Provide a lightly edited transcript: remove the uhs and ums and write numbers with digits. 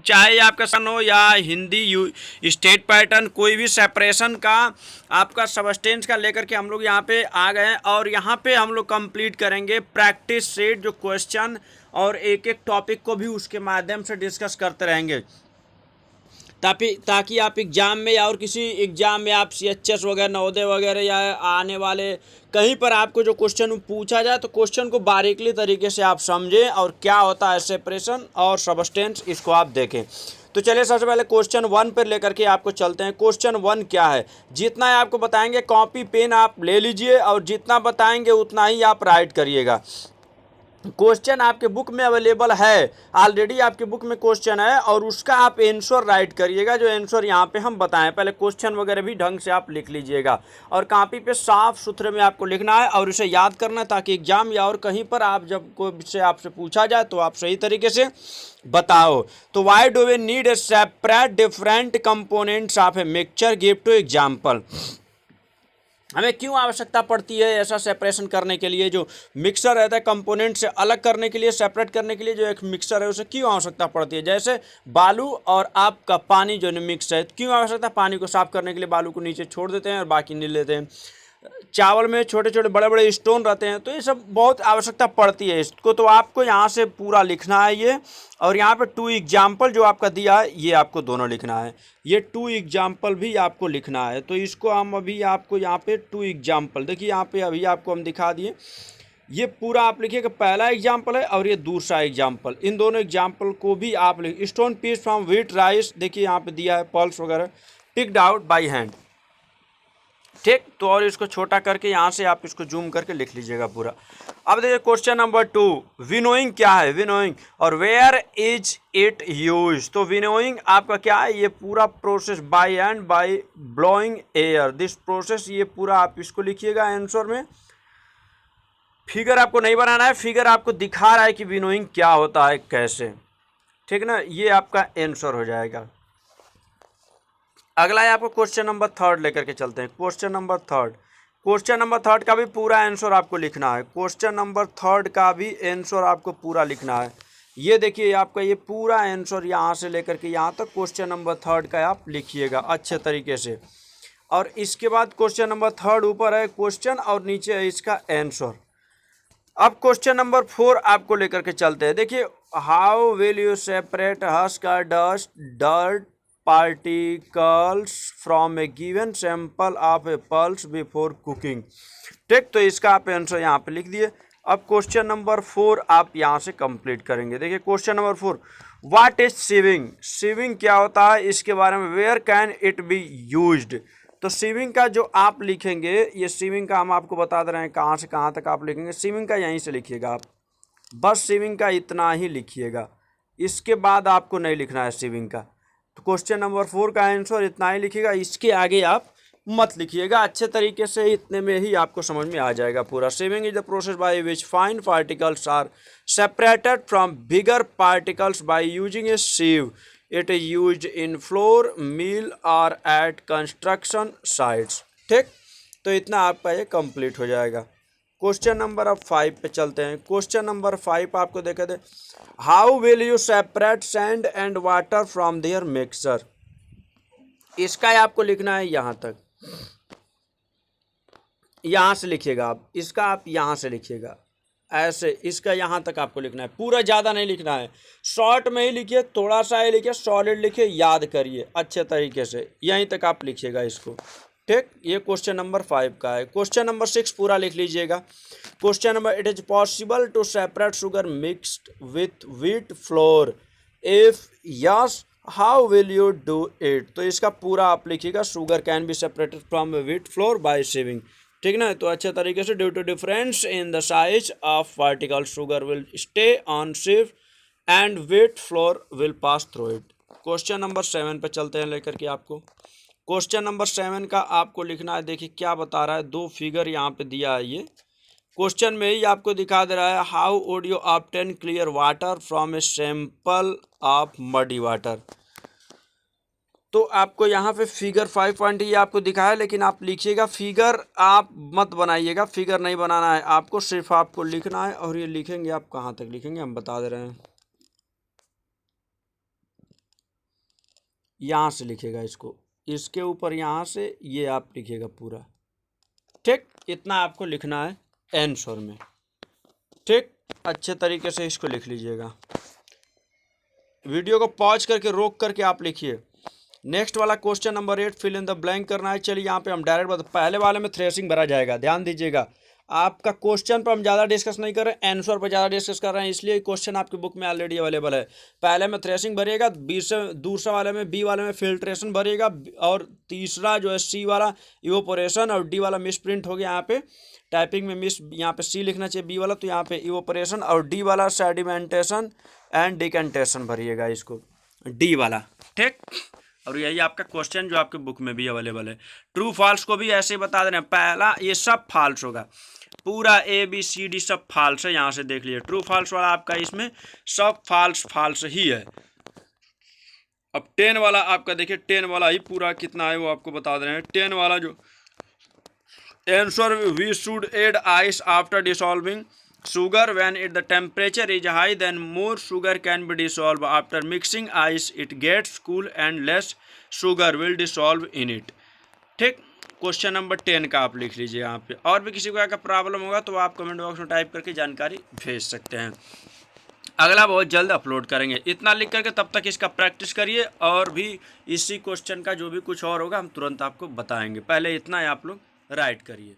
चाहे आपका सन हो या हिंदी स्टेट पैटर्न, कोई भी सेपरेशन का आपका सबस्टेंस का लेकर के हम लोग यहाँ पे आ गए हैं। और यहाँ पे हम लोग कंप्लीट करेंगे प्रैक्टिस सेट जो क्वेश्चन, और एक एक टॉपिक को भी उसके माध्यम से डिस्कस करते रहेंगे, ताकि आप एग्ज़ाम में या और किसी एग्ज़ाम में आप CHS वगैरह, नवोदय वगैरह या आने वाले कहीं पर आपको जो क्वेश्चन पूछा जाए तो क्वेश्चन को बारीकली तरीके से आप समझें और क्या होता है सेपरेशन और सबस्टेंस, इसको आप देखें। तो चलिए सबसे पहले क्वेश्चन 1 पर लेकर के आपको चलते हैं। क्वेश्चन 1 क्या है, जितना है आपको बताएंगे, कॉपी पेन आप ले लीजिए और जितना बताएंगे उतना ही आप राइट करिएगा। क्वेश्चन आपके बुक में अवेलेबल है, ऑलरेडी आपके बुक में क्वेश्चन है और उसका आप आंसर राइट करिएगा, जो आंसर यहाँ पे हम बताएं। पहले क्वेश्चन वगैरह भी ढंग से आप लिख लीजिएगा और कॉपी पे साफ सुथरे में आपको लिखना है और इसे याद करना है, ताकि एग्जाम या और कहीं पर आप जब कोई से आपसे पूछा जाए तो आप सही तरीके से बताओ। तो why do we need a separate different components of a mixture, give two example. हमें क्यों आवश्यकता पड़ती है ऐसा सेपरेशन करने के लिए, जो मिक्सर रहता है कंपोनेंट से अलग करने के लिए, सेपरेट करने के लिए जो एक मिक्सर है उसे क्यों आवश्यकता पड़ती है। जैसे बालू और आपका पानी जो मिक्स है, क्यों आवश्यकता, पानी को साफ करने के लिए बालू को नीचे छोड़ देते हैं और बाकी नहीं लेते हैं। चावल में छोटे छोटे बड़े बड़े स्टोन रहते हैं, तो ये सब बहुत आवश्यकता पड़ती है इसको। तो आपको यहाँ से पूरा लिखना है ये, और यहाँ पे 2 एग्जाम्पल जो आपका दिया है ये आपको दोनों लिखना है, ये 2 एग्जाम्पल भी आपको लिखना है। तो इसको हम अभी आपको यहाँ पे 2 एग्जाम्पल देखिए, यहाँ पे अभी आपको हम दिखा दिए, ये पूरा आप लिखिएगा, पहला एग्जाम्पल है और ये दूसरा एग्जाम्पल, इन दोनों एग्जाम्पल को भी आप लिखिए। Stone piece from wheat rice, देखिए यहाँ पे दिया है पल्स वगैरह, पिक्ड आउट बाई हैंड, ठीक। तो और इसको छोटा करके यहाँ से आप इसको जूम करके लिख लीजिएगा पूरा। अब देखिए क्वेश्चन नंबर 2, विनोइंग क्या है, विनोइंग और वेयर इज इट यूज। तो विनोइंग आपका क्या है, ये पूरा process by hand by blowing air, this process, ये पूरा आप इसको लिखिएगा आंसर में। फिगर आपको नहीं बनाना है, फिगर आपको दिखा रहा है कि विनोइंग क्या होता है कैसे, ठीक ना, ये आपका आंसर हो जाएगा। अगला है आपको क्वेश्चन नंबर 3 लेकर के चलते हैं। क्वेश्चन नंबर 3, क्वेश्चन नंबर 3 का भी पूरा आंसर आपको लिखना है। क्वेश्चन नंबर 3 का भी आंसर आपको पूरा लिखना है। ये देखिए आपका ये पूरा आंसर यहाँ से लेकर के यहाँ तक क्वेश्चन नंबर 3 का आप लिखिएगा अच्छे तरीके से। और इसके बाद क्वेश्चन नंबर 3 ऊपर है क्वेश्चन और नीचे है इसका आंसर। अब क्वेश्चन नंबर 4 आपको लेकर के चलते हैं। देखिए, how will you separate husk dust dirt particles from A given sample of A pulse before cooking, ठीक। तो इसका आप आंसर यहाँ पे लिख दिए। अब क्वेश्चन नंबर 4 आप यहाँ से कंप्लीट करेंगे। देखिए question number 4, what is sieving, sieving क्या होता है इसके बारे में, where can it be used. तो सीविंग का जो आप लिखेंगे, ये सीविंग का हम आपको बता दे रहे हैं कहाँ से कहाँ तक आप लिखेंगे। सीविंग का यहीं से लिखिएगा आप, बस सीविंग का इतना ही लिखिएगा, इसके बाद आपको नहीं लिखना है सीविंग का। तो क्वेश्चन नंबर 4 का आंसर इतना ही लिखिएगा, इसके आगे आप मत लिखिएगा अच्छे तरीके से, इतने में ही आपको समझ में आ जाएगा पूरा। Sieving is the process by which fine particles are separated from bigger particles by using a sieve. It is used in flour, mill और एट कंस्ट्रक्शन साइट्स, ठीक। तो इतना आपका ये कंप्लीट हो जाएगा। क्वेश्चन नंबर अब 5 पे चलते हैं। क्वेश्चन नंबर 5 आपको देखे थे, how will you separate sand and water from their mixer. इसका आपको लिखना है यहाँ तक, यहाँ से लिखिएगा आप, इसका आप यहाँ से लिखिएगा ऐसे, इसका यहाँ तक आपको लिखना है, पूरा ज़्यादा नहीं लिखना है, शॉर्ट में ही लिखिए, थोड़ा सा ही लिखिए, सॉलिड लिखिए, याद करिए अच्छे तरीके से, यहीं तक आप लिखिएगा इसको, ठीक। ये क्वेश्चन नंबर 5 का है। क्वेश्चन नंबर 6 पूरा लिख लीजिएगा। Question number, it is possible to separate sugar mixed with wheat flour, if yes how will you do it. तो इसका पूरा आप लिखिएगा, sugar can be separated from wheat flour by sieving, ठीक ना। तो अच्छे तरीके से, due to difference in the size of particle sugar will stay on sieve and wheat flour will pass through it. Question number 7 पे चलते हैं लेकर के आपको। क्वेश्चन नंबर 7 का आपको लिखना है, देखिए क्या बता रहा है, 2 फिगर यहाँ पे दिया है, ये क्वेश्चन में ही आपको दिखा दे रहा है, how would you obtain clear water from a sample of muddy water. तो आपको यहाँ पे फिगर 5 पॉइंट ये आपको दिखा है, लेकिन आप लिखिएगा, फिगर आप मत बनाइएगा, फिगर नहीं बनाना है आपको, सिर्फ आपको लिखना है। और ये लिखेंगे आप कहाँ तक लिखेंगे हम बता दे रहे हैं। यहाँ से लिखिएगा इसको, इसके ऊपर यहाँ से ये आप लिखिएगा पूरा। ठीक, इतना आपको लिखना है आंसर में। ठीक, अच्छे तरीके से इसको लिख लीजिएगा। वीडियो को पॉज करके रोक करके आप लिखिए। नेक्स्ट वाला question number 8 fill in the blank करना है। चलिए यहाँ पे हम डायरेक्ट पहले वाले में थ्रेसिंग भरा जाएगा। ध्यान दीजिएगा, आपका क्वेश्चन पर हम ज़्यादा डिस्कस नहीं कर रहे हैं, आंसर पर ज़्यादा डिस्कस कर रहे हैं, इसलिए क्वेश्चन आपकी बुक में ऑलरेडी अवेलेबल है। पहले में थ्रेसिंग भरिएगा, दूसरा वाले में बी वाले में फिल्ट्रेशन भरिएगा, और तीसरा जो है सी वाला इवोपोरेशन, और डी वाला मिस प्रिंट हो गया यहाँ पे टाइपिंग में मिस, यहाँ पे सी लिखना चाहिए बी वाला, तो यहाँ पे इवोपोरेशन, और डी वाला सेडिमेंटेशन एंड डिकेंटेशन भरिएगा इसको, डी वाला। ठीक, और यही आपका क्वेश्चन जो आपके बुक में भी अवेलेबल है। ट्रू फॉल्स को भी ऐसे ही बता दे रहे हैं। पहला ये सब फॉल्स होगा, पूरा ए बी सी डी सब फॉल्स है। यहाँ से देख लीजिए, ट्रू फॉल्स वाला आपका इसमें सब फॉल्स ही है। अब 10 वाला आपका देखिए, 10 वाला ही पूरा कितना है वो आपको बता दे रहे हैं। 10 वाला जो answer, we should add ice after dissolving sugar when the temperature is high, then more sugar can be dissolved. After mixing ice it gets cool and less sugar will dissolve in it. ठीक, question number 10 का आप लिख लीजिए यहाँ पे। और भी किसी को अगर प्रॉब्लम होगा तो आप कमेंट बॉक्स में टाइप करके जानकारी भेज सकते हैं। अगला बहुत जल्द अपलोड करेंगे। इतना लिख करके तब तक इसका प्रैक्टिस करिए, और भी इसी क्वेश्चन का जो भी कुछ और होगा हम तुरंत आपको बताएंगे। पहले इतना ही आप लोग राइट करिए।